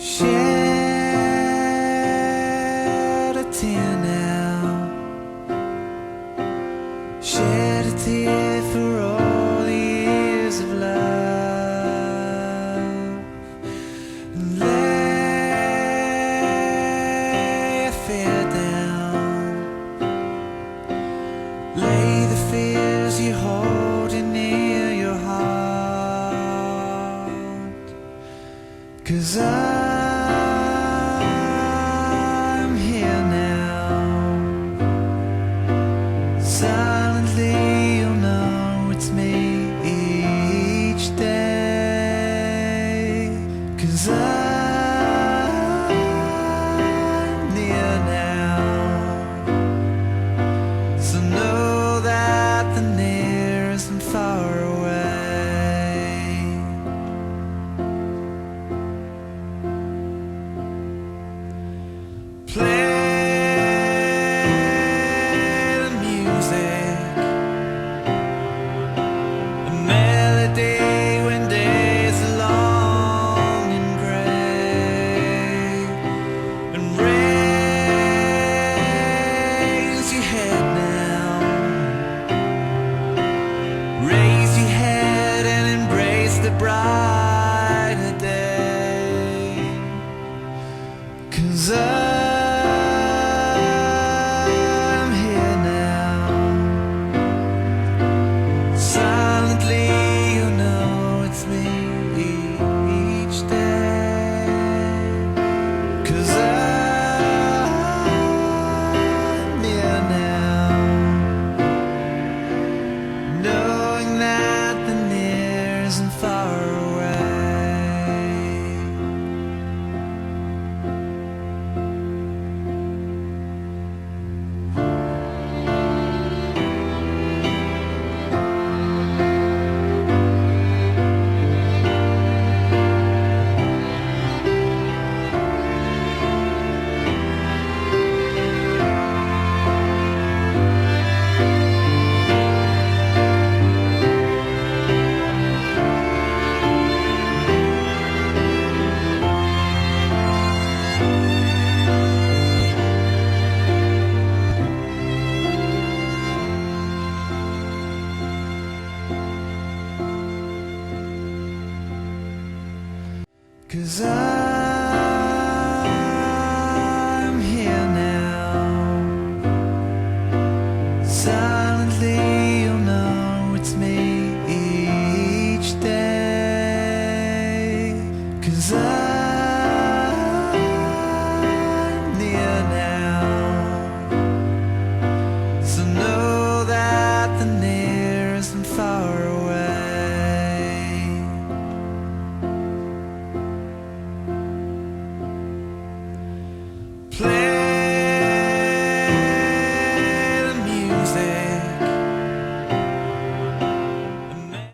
Shed a tear now, shed a tear for all the years of love, and lay a fear down, lay the fears you hold near your heart, 'cause I'm here now. Silently you'll know it's me each day, 'cause I'm near now. So know that the near isn't far away. Play the music, a melody when days are long and gray, and raise your head now, raise your head and embrace the brighter day, 'cause I'm here now. Silently you know it's me each day, 'cause I'm near now. Knowing that the near isn't far away. Cause I'm here now. Silently you'll know it's me